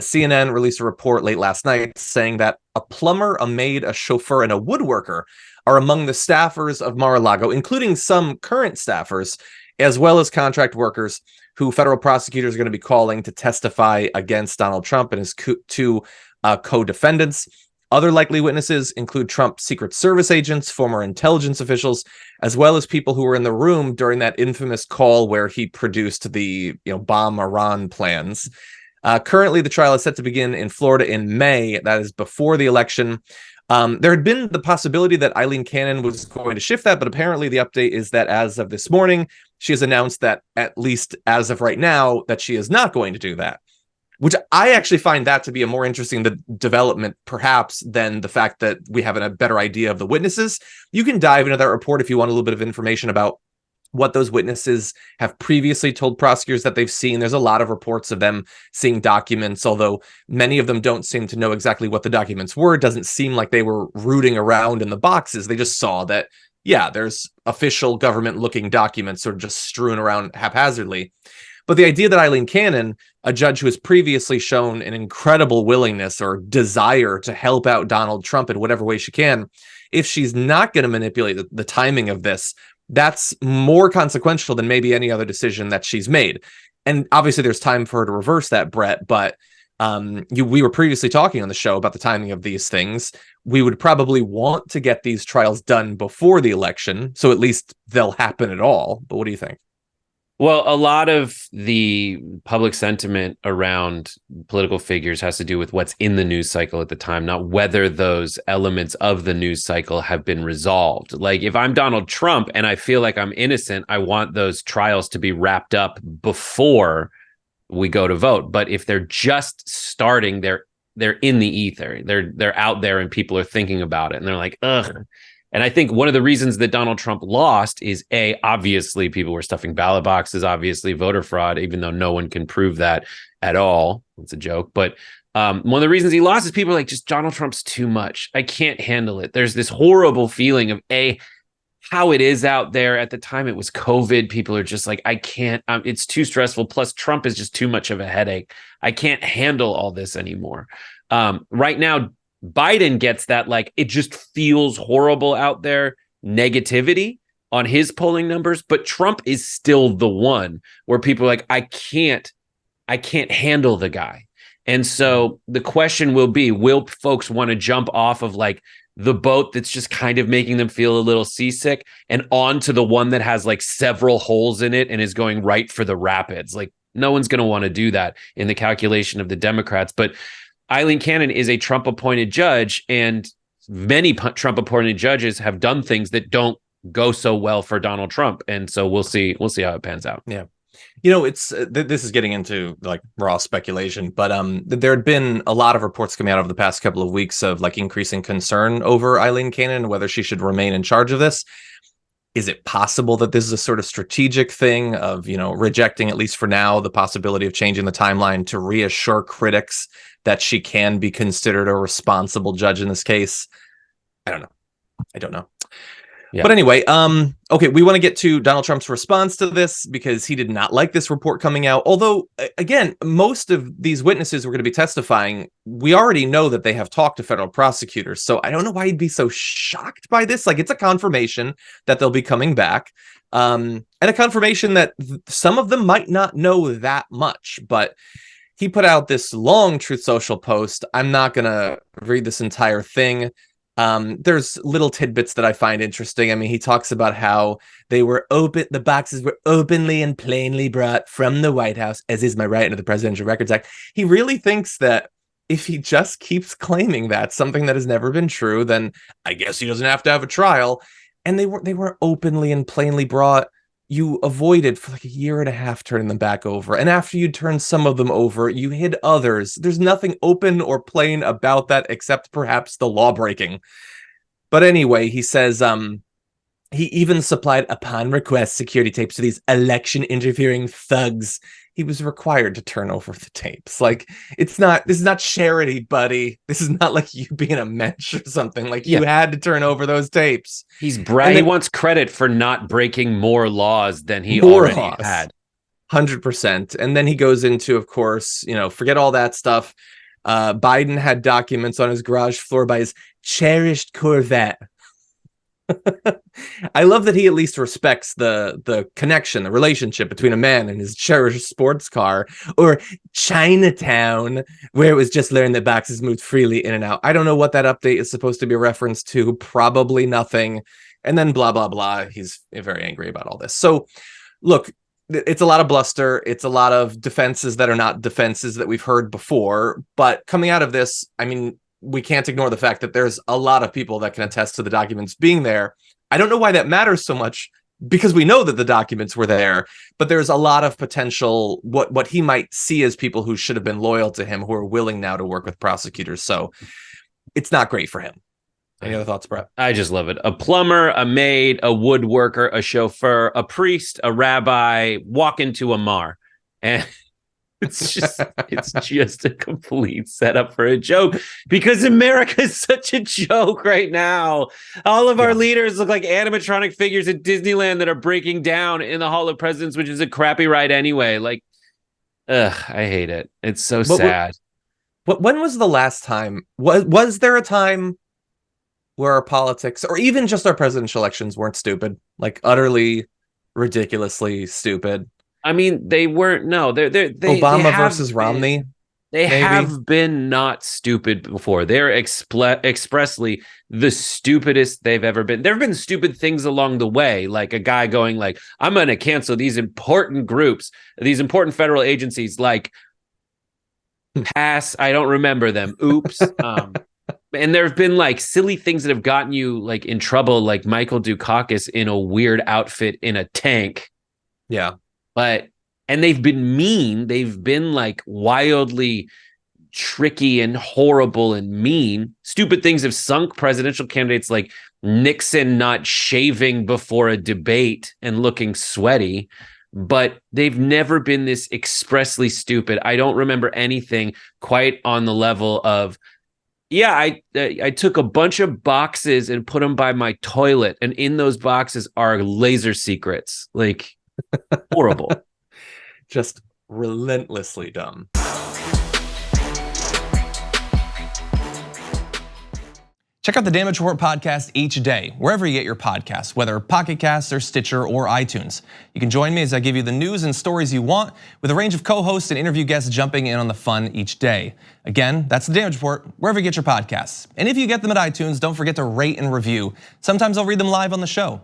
CNN released a report late last night saying that a plumber, a maid, a chauffeur, and a woodworker are among the staffers of Mar-A-Lago, including some current staffers, as well as contract workers who federal prosecutors are going to be calling to testify against Donald Trump and his two co-defendants. Other likely witnesses include Trump's Secret Service agents, former intelligence officials, as well as people who were in the room during that infamous call where he produced the bomb Iran plans. Currently, the trial is set to begin in Florida in May. That is before the election. There had been the possibility that Aileen Cannon was going to shift that, but apparently the update is that as of this morning, she has announced that, at least as of right now, that she is not going to do that, which I actually find that to be a more interesting development, perhaps, than the fact that we have a better idea of the witnesses. You can dive into that report if you want a little bit of information about what those witnesses have previously told prosecutors that they've seen. There's a lot of reports of them seeing documents, although many of them don't seem to know exactly what the documents were. It doesn't seem like they were rooting around in the boxes. They just saw that, yeah, there's official government-looking documents sort of just strewn around haphazardly. But the idea that Aileen Cannon, a judge who has previously shown an incredible willingness or desire to help out Donald Trump in whatever way she can, if she's not going to manipulate the timing of this, that's more consequential than maybe any other decision that she's made. And obviously there's time for her to reverse that, Brett, but we were previously talking on the show about the timing of these things. We would probably want to get these trials done before the election, so at least they'll happen at all. But what do you think? Well, a lot of the public sentiment around political figures has to do with what's in the news cycle at the time, not whether those elements of the news cycle have been resolved. Like, if I'm Donald Trump and I feel like I'm innocent, I want those trials to be wrapped up before we go to vote. But if they're just starting, they're in the ether. They're out there and people are thinking about it and they're like, ugh. And I think one of the reasons that Donald Trump lost is, obviously people were stuffing ballot boxes, obviously voter fraud, even though no one can prove that at all. It's a joke. But one of the reasons he lost is people are like, just Donald Trump's too much. I can't handle it. There's this horrible feeling of how it is out there. At the time it was COVID. People are just like, I can't, it's too stressful. Plus Trump is just too much of a headache. I can't handle all this anymore. Right now, Biden gets that, like, it just feels horrible out there, negativity on his polling numbers, but Trump is still the one where people are like, I can't handle the guy. And so the question will be, will folks want to jump off of like the boat that's just kind of making them feel a little seasick and onto the one that has like several holes in it and is going right for the rapids? Like, no one's going to want to do that in the calculation of the Democrats. But Aileen Cannon is a Trump-appointed judge, and many Trump-appointed judges have done things that don't go so well for Donald Trump, and so we'll see how it pans out. Yeah, it's this is getting into like raw speculation, but there had been a lot of reports coming out over the past couple of weeks of like increasing concern over Aileen Cannon, whether she should remain in charge of this. Is it possible that this is a sort of strategic thing of, rejecting, at least for now, the possibility of changing the timeline to reassure critics that she can be considered a responsible judge in this case? I don't know. Yeah. But anyway, okay, we want to get to Donald Trump's response to this because he did not like this report coming out. Although, again, most of these witnesses who are going to be testifying, we already know that they have talked to federal prosecutors. So I don't know why he'd be so shocked by this. Like, it's a confirmation that they'll be coming back, and a confirmation that some of them might not know that much. But he put out this long Truth Social post. I'm not going to read this entire thing. There's little tidbits that I find interesting. I mean, he talks about how the boxes were openly and plainly brought from the White House, as is my right under the Presidential Records Act. He really thinks that if he just keeps claiming that, something that has never been true, then I guess he doesn't have to have a trial. And they were openly and plainly brought. You avoided for like a year and a half turning them back over. And after you turned some of them over, you hid others. There's nothing open or plain about that except perhaps the law breaking. But anyway, he says he even supplied, upon request, security tapes to these election interfering thugs. He was required to turn over the tapes. Like, this is not charity, buddy. This is not like you being a mensch or something. Like, you had to turn over those tapes. He wants credit for not breaking more laws than he already had. 100%. And then he goes into, of course, forget all that stuff. Biden had documents on his garage floor by his cherished Corvette. I love that he at least respects the connection, the relationship between a man and his cherished sports car, or Chinatown, where it was just learned that boxes moved freely in and out. I don't know what that update is supposed to be a reference to. Probably nothing. And then blah, blah, blah. He's very angry about all this. So look, it's a lot of bluster. It's a lot of defenses that are not defenses that we've heard before. But coming out of this, I mean, we can't ignore the fact that there's a lot of people that can attest to the documents being there. I don't know why that matters so much, because we know that the documents were there, but there's a lot of potential what he might see as people who should have been loyal to him, who are willing now to work with prosecutors. So it's not great for him. Any other thoughts, Brett? I just love it. A plumber, a maid, a woodworker, a chauffeur, a priest, a rabbi walk into a Mar. And it's just a complete setup for a joke, because America is such a joke right now. All of our leaders look like animatronic figures at Disneyland that are breaking down in the Hall of Presidents, which is a crappy ride anyway. Like, I hate it. It's so sad. When was the last time? Was there a time where our politics, or even just our presidential elections, weren't stupid? Like utterly, ridiculously stupid. I mean, they weren't. No, they Obama versus Romney. They have been not stupid before. They're expressly the stupidest they've ever been. There have been stupid things along the way, like a guy going like, I'm going to cancel these important groups, these important federal agencies, like pass. I don't remember them. Oops. And there have been like silly things that have gotten you like in trouble, like Michael Dukakis in a weird outfit in a tank. Yeah. And they've been mean. They've been like wildly tricky and horrible and mean. Stupid things have sunk presidential candidates, like Nixon not shaving before a debate and looking sweaty. But they've never been this expressly stupid. I don't remember anything quite on the level of, I took a bunch of boxes and put them by my toilet, and in those boxes are laser secrets. Like, horrible. Just relentlessly dumb. Check out the Damage Report podcast each day, wherever you get your podcasts, whether Pocket Casts or Stitcher or iTunes. You can join me as I give you the news and stories you want, with a range of co-hosts and interview guests jumping in on the fun each day. Again, that's the Damage Report, wherever you get your podcasts. And if you get them at iTunes, don't forget to rate and review. Sometimes I'll read them live on the show.